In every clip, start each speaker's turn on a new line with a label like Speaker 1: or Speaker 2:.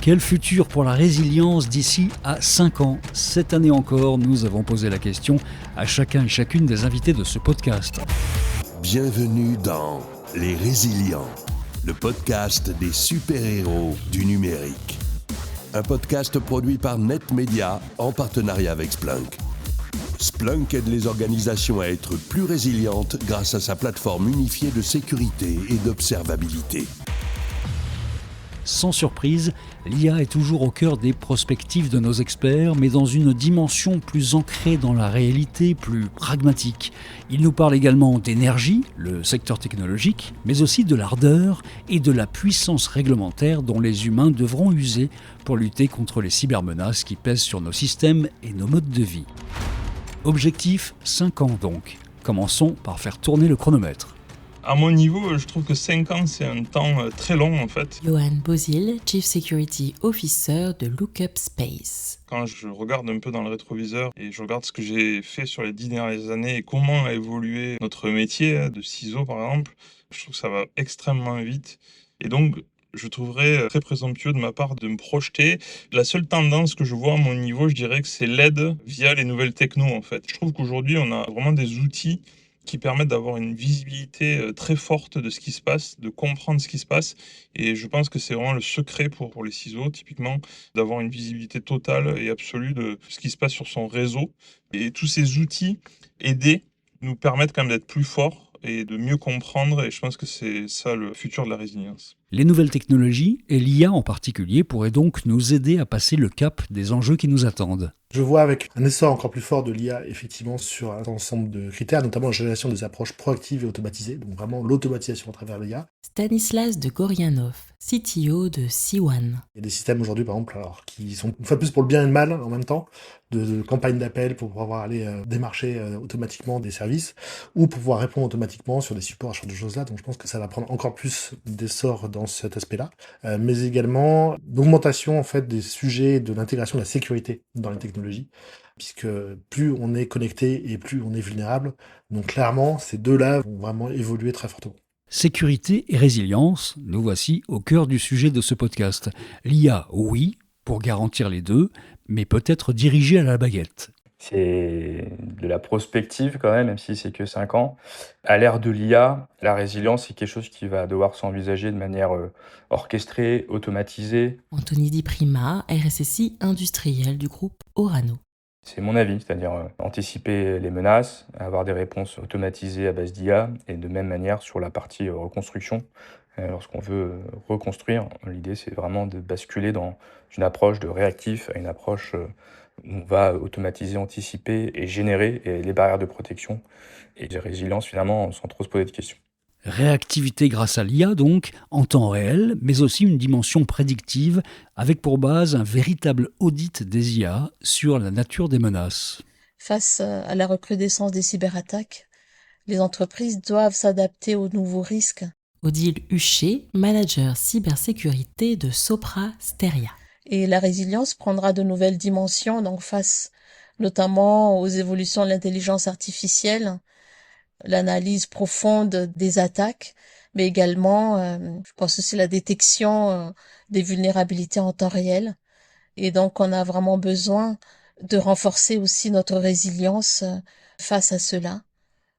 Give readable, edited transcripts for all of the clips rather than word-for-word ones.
Speaker 1: Quel futur pour la résilience d'ici à 5 ans? Cette année encore, nous avons posé la question à chacun et chacune des invités de ce podcast.
Speaker 2: Bienvenue dans Les Résilients, le podcast des super-héros du numérique. Un podcast produit par NetMedia en partenariat avec Splunk. Splunk aide les organisations à être plus résilientes grâce à sa plateforme unifiée de sécurité et d'observabilité.
Speaker 1: Sans surprise, l'IA est toujours au cœur des prospectives de nos experts, mais dans une dimension plus ancrée dans la réalité, plus pragmatique. Il nous parle également d'énergie, le secteur technologique, mais aussi de l'ardeur et de la puissance réglementaire dont les humains devront user pour lutter contre les cybermenaces qui pèsent sur nos systèmes et nos modes de vie. Objectif 5 ans donc. Commençons par faire tourner le chronomètre.
Speaker 3: À mon niveau, je trouve que 5 ans, c'est un temps très long en fait.
Speaker 4: Johan Bozil, Chief Security Officer de Lookup Space.
Speaker 3: Quand je regarde un peu dans le rétroviseur et je regarde ce que j'ai fait sur les 10 dernières années et comment a évolué notre métier de CISO par exemple, je trouve que ça va extrêmement vite. Et donc, je trouverais très présomptueux de ma part de me projeter. La seule tendance que je vois à mon niveau, je dirais que c'est l'aide via les nouvelles technos en fait. Je trouve qu'aujourd'hui, on a vraiment des outils qui permettent d'avoir une visibilité très forte de ce qui se passe, de comprendre ce qui se passe. Et je pense que c'est vraiment le secret pour les CISO, typiquement, d'avoir une visibilité totale et absolue de ce qui se passe sur son réseau. Et tous ces outils aidés nous permettent quand même d'être plus forts et de mieux comprendre. Et je pense que c'est ça le futur de la résilience.
Speaker 1: Les nouvelles technologies, et l'IA en particulier, pourraient donc nous aider à passer le cap des enjeux qui nous attendent.
Speaker 5: Je vois avec un essor encore plus fort de l'IA, effectivement, sur un ensemble de critères, notamment la génération des approches proactives et automatisées, donc vraiment l'automatisation à travers l'IA.
Speaker 4: Stanislas de Gorianov, CTO de C1.
Speaker 5: Il y a des systèmes aujourd'hui, par exemple, alors, qui sont une fois de plus pour le bien et le mal en même temps, de campagnes d'appel pour pouvoir aller démarcher automatiquement des services, ou pouvoir répondre automatiquement sur des supports, ce genre de choses-là. Donc je pense que ça va prendre encore plus d'essor dans cet aspect-là, mais également l'augmentation en fait des sujets de l'intégration de la sécurité dans les technologies, puisque plus on est connecté et plus on est vulnérable. Donc clairement, ces deux-là vont vraiment évoluer très fortement.
Speaker 1: Sécurité et résilience, nous voici au cœur du sujet de ce podcast. L'IA, oui, pour garantir les deux, mais peut-être dirigée à la baguette.
Speaker 6: C'est de la prospective quand même si c'est que 5 ans. À l'ère de l'IA, la résilience, c'est quelque chose qui va devoir s'envisager de manière orchestrée, automatisée.
Speaker 4: Anthony Di Prima, RSSI industriel du groupe Orano.
Speaker 6: C'est mon avis, c'est-à-dire anticiper les menaces, avoir des réponses automatisées à base d'IA, et de même manière sur la partie reconstruction. Lorsqu'on veut reconstruire, l'idée c'est vraiment de basculer dans une approche de réactif à une approche où on va automatiser, anticiper et générer les barrières de protection et de résilience finalement sans trop se poser de questions.
Speaker 1: Réactivité grâce à l'IA donc, en temps réel, mais aussi une dimension prédictive, avec pour base un véritable audit des IA sur la nature des menaces.
Speaker 7: Face à la recrudescence des cyberattaques, les entreprises doivent s'adapter aux nouveaux risques.
Speaker 4: Odile Huchet, manager cybersécurité de Sopra Steria.
Speaker 7: Et la résilience prendra de nouvelles dimensions, donc face notamment aux évolutions de l'intelligence artificielle, l'analyse profonde des attaques, mais également, je pense aussi la détection des vulnérabilités en temps réel. Et donc, on a vraiment besoin de renforcer aussi notre résilience face à cela.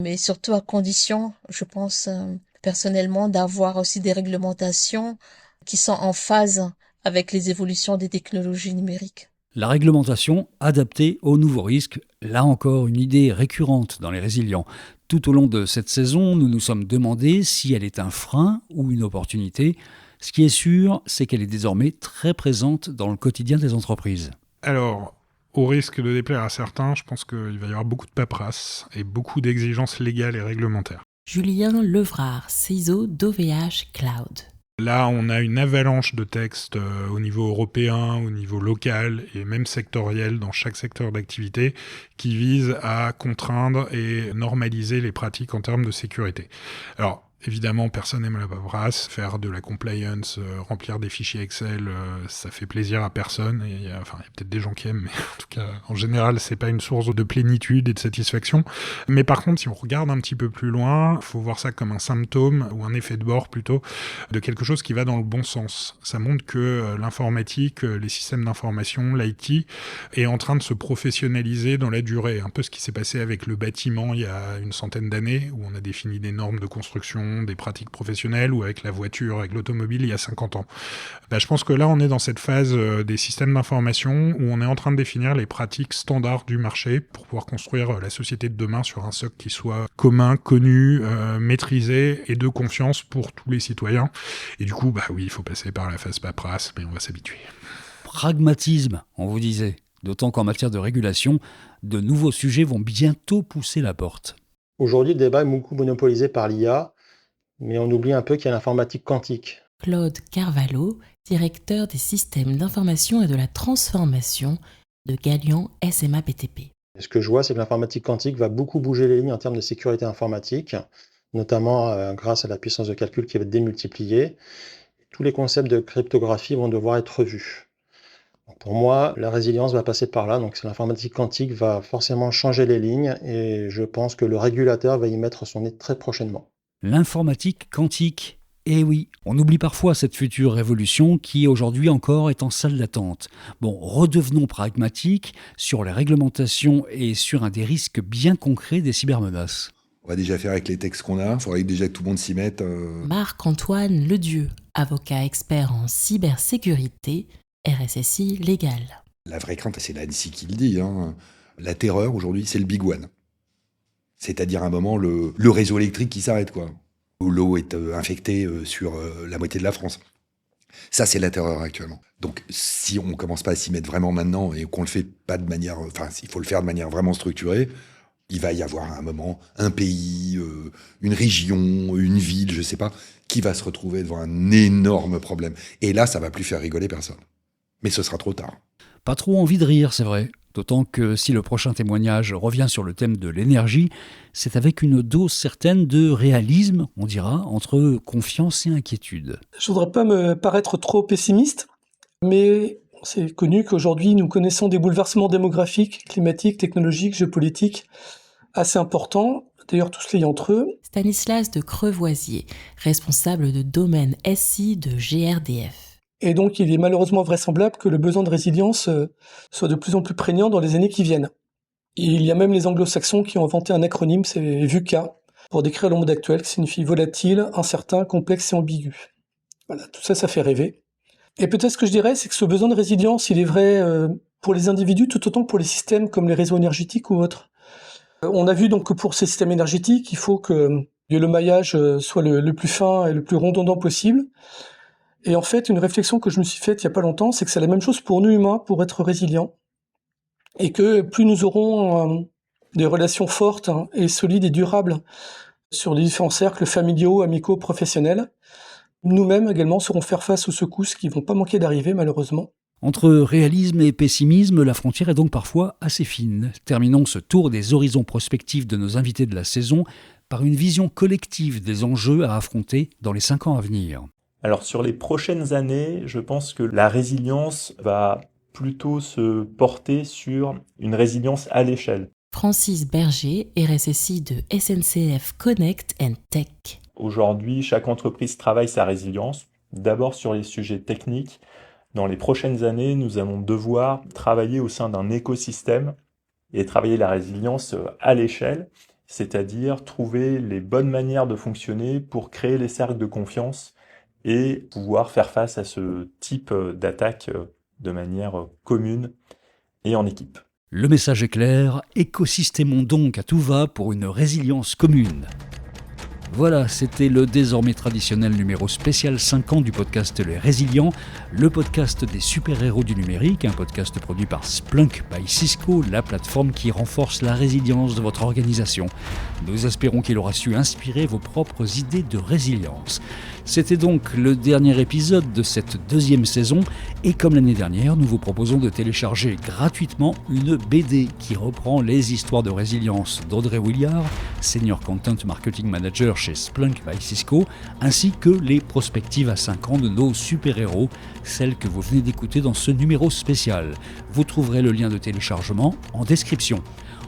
Speaker 7: Mais surtout à condition, je pense personnellement, d'avoir aussi des réglementations qui sont en phase avec les évolutions des technologies numériques.
Speaker 1: La réglementation adaptée aux nouveaux risques, là encore une idée récurrente dans les résilients. Tout au long de cette saison, nous nous sommes demandé si elle est un frein ou une opportunité. Ce qui est sûr, c'est qu'elle est désormais très présente dans le quotidien des entreprises.
Speaker 8: Alors, au risque de déplaire à certains, je pense qu'il va y avoir beaucoup de paperasse et beaucoup d'exigences légales et réglementaires.
Speaker 4: Julien Levrard, CISO d'OVH Cloud.
Speaker 8: Là, on a une avalanche de textes au niveau européen, au niveau local et même sectoriel dans chaque secteur d'activité qui visent à contraindre et normaliser les pratiques en termes de sécurité. Alors, Évidemment, personne n'aime la paperasse. Faire de la compliance, remplir des fichiers Excel, ça fait plaisir à personne. Et il y a peut-être des gens qui aiment, mais en tout cas, en général, c'est pas une source de plénitude et de satisfaction. Mais par contre, si on regarde un petit peu plus loin, il faut voir ça comme un symptôme, ou un effet de bord plutôt, de quelque chose qui va dans le bon sens. Ça montre que l'informatique, les systèmes d'information, l'IT, est en train de se professionnaliser dans la durée. Un peu ce qui s'est passé avec le bâtiment il y a une centaine d'années, où on a défini des normes de construction, des pratiques professionnelles, ou avec la voiture, avec l'automobile il y a 50 ans. Je pense que là, on est dans cette phase des systèmes d'information où on est en train de définir les pratiques standards du marché pour pouvoir construire la société de demain sur un socle qui soit commun, connu, maîtrisé et de confiance pour tous les citoyens. Et du coup, oui, il faut passer par la phase paperasse, mais on va s'habituer.
Speaker 1: Pragmatisme, on vous disait. D'autant qu'en matière de régulation, de nouveaux sujets vont bientôt pousser la porte.
Speaker 9: Aujourd'hui, le débat est beaucoup monopolisé par l'IA, mais on oublie un peu qu'il y a l'informatique quantique.
Speaker 4: Claude Carvalho, directeur des systèmes d'information et de la transformation de Galian SMA BTP.
Speaker 9: Ce que je vois, c'est que l'informatique quantique va beaucoup bouger les lignes en termes de sécurité informatique, notamment grâce à la puissance de calcul qui va être démultipliée. Tous les concepts de cryptographie vont devoir être revus. Donc pour moi, la résilience va passer par là, donc l'informatique quantique va forcément changer les lignes et je pense que le régulateur va y mettre son nez très prochainement.
Speaker 1: L'informatique quantique. Eh oui, on oublie parfois cette future révolution qui aujourd'hui encore est en salle d'attente. Bon, redevenons pragmatiques sur les réglementations et sur un des risques bien concrets des cybermenaces.
Speaker 10: On va déjà faire avec les textes qu'on a, il faudrait déjà que tout le monde s'y mette.
Speaker 4: Marc-Antoine Ledieu, avocat expert en cybersécurité, RSSI légal.
Speaker 10: La vraie crainte, c'est l'ANSSI qui le dit, la terreur aujourd'hui, c'est le big one. C'est-à-dire à un moment, le réseau électrique qui s'arrête, quoi. Où l'eau est infectée sur la moitié de la France. Ça, c'est la terreur actuellement. Donc, si on ne commence pas à s'y mettre vraiment maintenant et qu'on le fait pas de manière... il faut le faire de manière vraiment structurée, il va y avoir à un moment un pays, une région, une ville, je sais pas, qui va se retrouver devant un énorme problème. Et là, ça va plus faire rigoler personne. Mais ce sera trop tard.
Speaker 1: Pas trop envie de rire, c'est vrai. D'autant que si le prochain témoignage revient sur le thème de l'énergie, c'est avec une dose certaine de réalisme, on dira, entre confiance et inquiétude.
Speaker 11: Je ne voudrais pas me paraître trop pessimiste, mais c'est connu qu'aujourd'hui nous connaissons des bouleversements démographiques, climatiques, technologiques, géopolitiques assez importants, d'ailleurs tous liés entre eux.
Speaker 4: Stanislas de Crevoisier, responsable de domaine SI de GRDF.
Speaker 11: Et donc, il est malheureusement vraisemblable que le besoin de résilience soit de plus en plus prégnant dans les années qui viennent. Et il y a même les anglo-saxons qui ont inventé un acronyme, c'est VUCA, pour décrire le monde actuel, qui signifie volatile, incertain, complexe et ambigu. Voilà, tout ça, ça fait rêver. Et peut-être ce que je dirais, c'est que ce besoin de résilience, il est vrai pour les individus tout autant que pour les systèmes comme les réseaux énergétiques ou autres. On a vu donc que pour ces systèmes énergétiques, il faut que le maillage soit le plus fin et le plus redondant possible. Et en fait, une réflexion que je me suis faite il n'y a pas longtemps, c'est que c'est la même chose pour nous humains, pour être résilients. Et que plus nous aurons des relations fortes et solides et durables sur les différents cercles familiaux, amicaux, professionnels, nous-mêmes également saurons faire face aux secousses qui ne vont pas manquer d'arriver malheureusement.
Speaker 1: Entre réalisme et pessimisme, la frontière est donc parfois assez fine. Terminons ce tour des horizons prospectifs de nos invités de la saison par une vision collective des enjeux à affronter dans les 5 ans à venir.
Speaker 12: Alors sur les prochaines années, je pense que la résilience va plutôt se porter sur une résilience à l'échelle.
Speaker 4: Francis Berger, RSSI de SNCF Connect and Tech.
Speaker 12: Aujourd'hui, chaque entreprise travaille sa résilience, d'abord sur les sujets techniques. Dans les prochaines années, nous allons devoir travailler au sein d'un écosystème et travailler la résilience à l'échelle, c'est-à-dire trouver les bonnes manières de fonctionner pour créer les cercles de confiance et pouvoir faire face à ce type d'attaque de manière commune et en équipe.
Speaker 1: Le message est clair, écosystémons donc à tout va pour une résilience commune. Voilà, c'était le désormais traditionnel numéro spécial 5 ans du podcast Les Résilients, le podcast des super-héros du numérique, un podcast produit par Splunk by Cisco, la plateforme qui renforce la résilience de votre organisation. Nous espérons qu'il aura su inspirer vos propres idées de résilience. C'était donc le dernier épisode de cette 2e saison et comme l'année dernière, nous vous proposons de télécharger gratuitement une BD qui reprend les histoires de résilience d'Audrey Williard, Senior Content Marketing Manager chez Splunk by Cisco, ainsi que les prospectives à 5 ans de nos super-héros, celles que vous venez d'écouter dans ce numéro spécial. Vous trouverez le lien de téléchargement en description.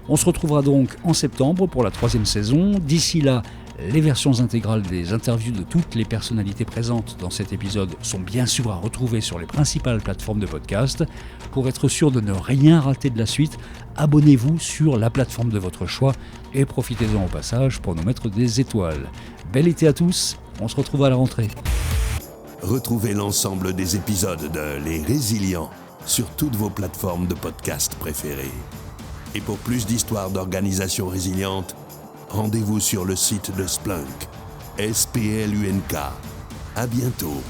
Speaker 1: On se retrouvera donc en septembre pour la 3e saison. D'ici là, les versions intégrales des interviews de toutes les personnalités présentes dans cet épisode sont bien sûr à retrouver sur les principales plateformes de podcast. Pour être sûr de ne rien rater de la suite, abonnez-vous sur la plateforme de votre choix et profitez-en au passage pour nous mettre des étoiles. Bel été à tous, on se retrouve à la rentrée.
Speaker 2: Retrouvez l'ensemble des épisodes de Les Résilients sur toutes vos plateformes de podcast préférées. Et pour plus d'histoires d'organisations résilientes, rendez-vous sur le site de Splunk, SPLUNK. À bientôt.